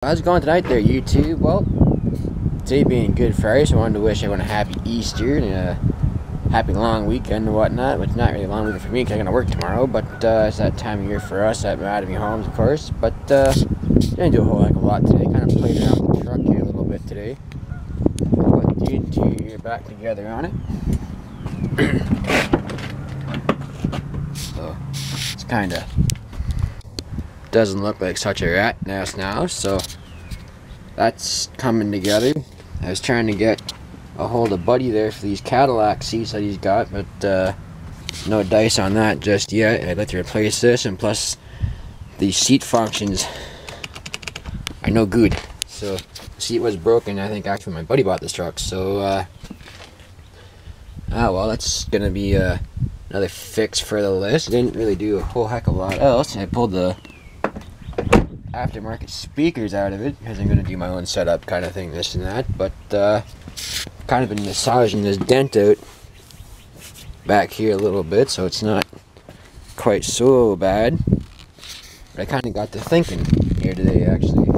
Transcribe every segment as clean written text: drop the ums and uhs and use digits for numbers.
How's it going tonight there, YouTube? Well, today being Good Friday, so I wanted to wish everyone a happy Easter and a happy long weekend and whatnot. But it's not really a long weekend for me because I'm going to work tomorrow, but it's that time of year for us at Academy Homes, of course. But didn't do a whole heck of a lot today. Kind of played around with the truck here a little bit today. Put the interior back together on it. So, it's kind of doesn't look like such a rat nest now, so that's coming together. I was trying to get a hold of Buddy there for these Cadillac seats that he's got, but no dice on that just yet. I'd like to replace this, and plus the seat functions are no good. So the seat was broken. I think actually my buddy bought this truck, so well, that's gonna be another fix for the list. Didn't really do a whole heck of a lot else. I pulled the aftermarket speakers out of it because I'm going to do my own setup kind of thing, this and that, but kind of been massaging this dent out back here a little bit, so it's not quite so bad. But I kind of got to thinking here today, actually.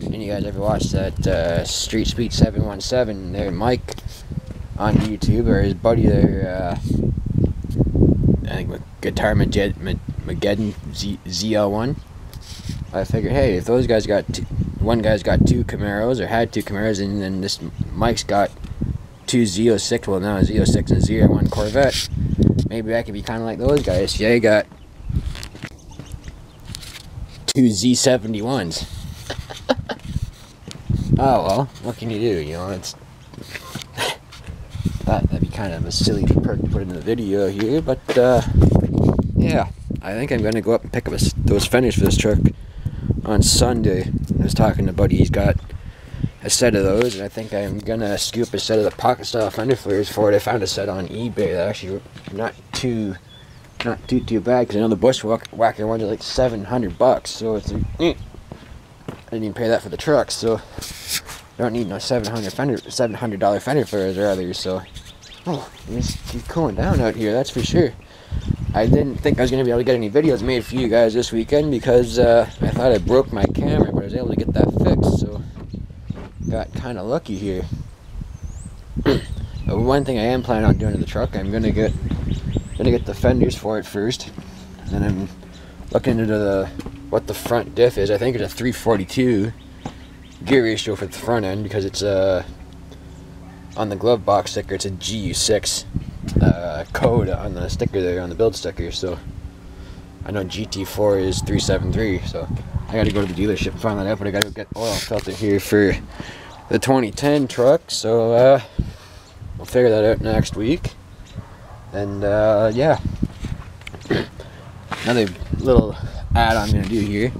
And you guys ever watched that STREETSPEED905 there, Mike on YouTube, or his buddy there, I think with Guitar Mageddon ZL1. I figured, hey, if those guys got one guy's got two Camaros, or had two Camaros, and then this Mike's got two Z06, well now a Z06 and a Z1 Corvette, maybe I could be kind of like those guys. Yeah, I got two Z71s. Oh well, what can you do? You know, it's that'd be kind of a silly perk to put in the video here, but yeah, I think I'm gonna go up and pick up those fenders for this truck on Sunday. I was talking to Buddy, he's got a set of those, and I think I'm gonna scoop a set of the pocket style fender flares for it. I found a set on eBay that actually not too bad, because I know the bushwhacker ones are like $700, so it's like, I didn't even pay that for the truck, so I don't need no $700 fender flares rather. So it's keep cooling down out here, that's for sure. I didn't think I was going to be able to get any videos made for you guys this weekend because I thought I broke my camera, but I was able to get that fixed, so got kind of lucky here. But one thing I am planning on doing to the truck, I'm going to get the fenders for it first, and then I'm looking into what the front diff is. I think it's a 342 gear ratio for the front end, because it's on the glove box sticker it's a GU6 code on the sticker there, on the build sticker. So I know GT4 is 373, so I gotta go to the dealership and find that out, but I gotta get oil filter here for the 2010 truck, so we'll figure that out next week. And yeah, another little add I'm gonna do here,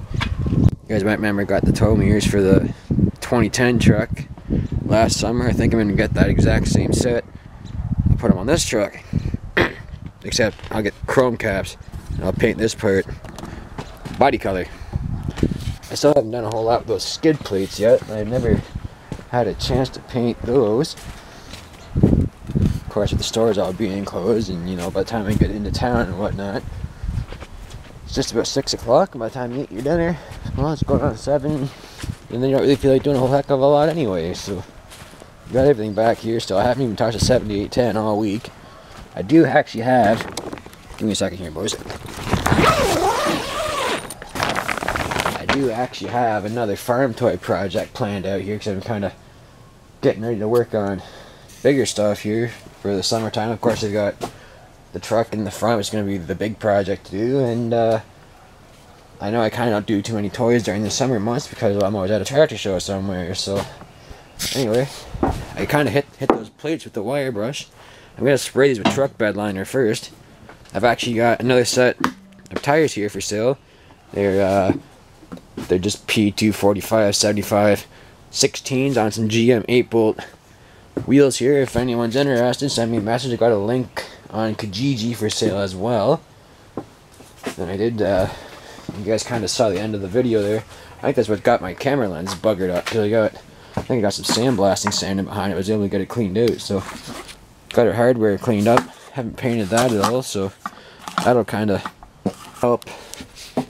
you guys might remember I got the tow mirrors for the 2010 truck last summer. I think I'm gonna get that exact same set, put them on this truck, except I'll get chrome caps and I'll paint this part body color. I still haven't done a whole lot with those skid plates yet. I've never had a chance to paint those. Of course, with the stores all being closed, and you know, by the time I get into town and whatnot, it's just about 6 o'clock, and by the time you eat your dinner, well, it's going on 7, and then you don't really feel like doing a whole heck of a lot anyway. So got everything back here still. I haven't even touched the 7810 all week. I do actually have, give me a second here, boys. I do actually have another farm toy project planned out here, because I'm kind of getting ready to work on bigger stuff here for the summertime. Of course, I've got the truck in the front, which is going to be the big project to do, and I know I kind of don't do too many toys during the summer months because I'm always at a tractor show somewhere. So anyway, I kind of hit those plates with the wire brush. I'm going to spray these with truck bed liner first. I've actually got another set of tires here for sale. They're just P245 75 16s on some GM 8-bolt wheels here. If anyone's interested, send me a message. I got a link on Kijiji for sale as well. And I did, you guys kind of saw the end of the video there. I think that's what got my camera lens buggered up, because I think I got some sandblasting sanding behind it. I was able to get it cleaned out, so got our hardware cleaned up. Haven't painted that at all, so that'll kind of help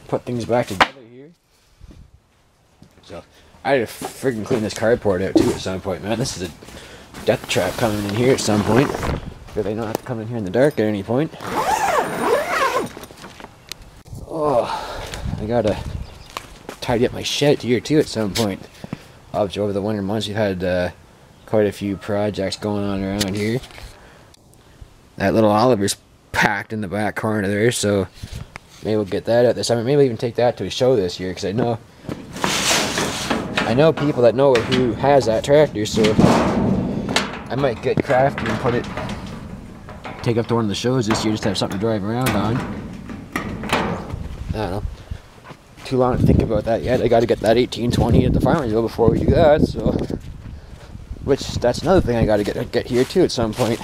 put things back together here. So I had to freaking clean this carport out too at some point, man. This is a death trap coming in here at some point. But they don't have to come in here in the dark at any point. Oh, I gotta tidy up my shed here too at some point. Obviously over the winter months we've had quite a few projects going on around here. That little Oliver's packed in the back corner there, so maybe we'll get that out this summer. Maybe we'll even take that to a show this year, because I know people that know who has that tractor, so I might get crafty and take up to one of the shows this year just to have something to drive around on. I don't know. Too long to think about that yet. I got to get that 1820 at the Farmersville before we do that, so which that's another thing I got to get here too at some point.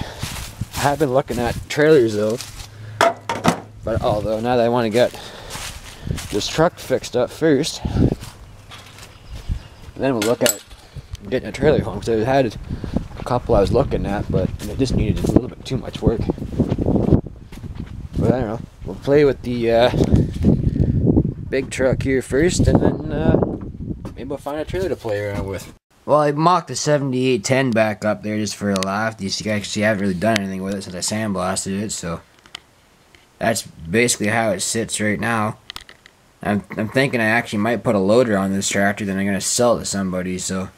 I have been looking at trailers though, but although now that I want to get this truck fixed up first, and then we'll look at getting a trailer home, because I had a couple I was looking at, but it just needed a little bit too much work. But I don't know, we'll play with the big truck here first, and then maybe we'll find a trailer to play around with. Well, I mocked the 7810 back up there just for a laugh. You see, actually I haven't really done anything with it since I sandblasted it, so that's basically how it sits right now. I'm thinking I actually might put a loader on this tractor, then I'm going to sell it to somebody, so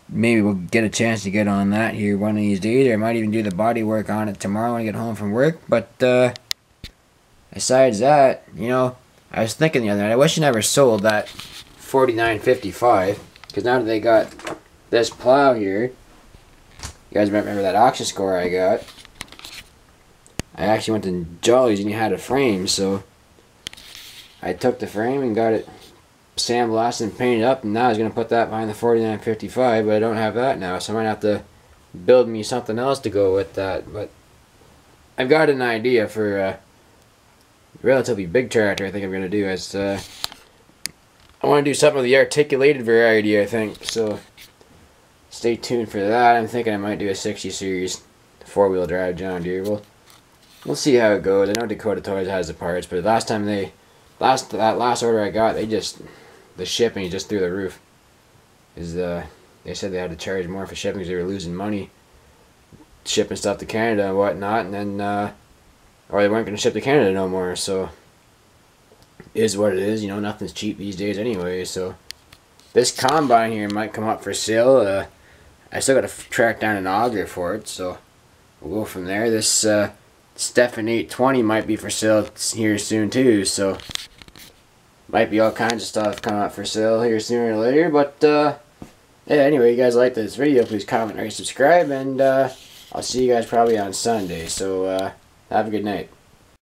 maybe we'll get a chance to get on that here one of these days, or I might even do the body work on it tomorrow when I get home from work. But besides that, you know, I was thinking the other night, I wish I never sold that 4955, because now that they got this plow here, you guys remember that auction score I got? I actually went to Jolly's and you had a frame, so I took the frame and got it sandblasted and painted up, and now I was going to put that behind the 4955, but I don't have that now, so I might have to build me something else to go with that. But I've got an idea for a relatively big tractor I think I'm going to do. I want to do something with the articulated variety, I think, so stay tuned for that. I'm thinking I might do a 60 series 4-wheel drive John Deere. We'll see how it goes. I know Dakota Toys has the parts, but last time that last order I got, the shipping just through the roof. They said they had to charge more for shipping because they were losing money shipping stuff to Canada and whatnot, and then or they weren't going to ship to Canada no more. So it is what it is, you know. Nothing's cheap these days anyway. So this combine here might come up for sale. I still got to track down an auger for it, so we'll go from there. This Stefan 820 might be for sale here soon too, so might be all kinds of stuff coming up for sale here sooner or later. But yeah, anyway, you guys like this video, please comment, rate, subscribe, and I'll see you guys probably on Sunday. So have a good night.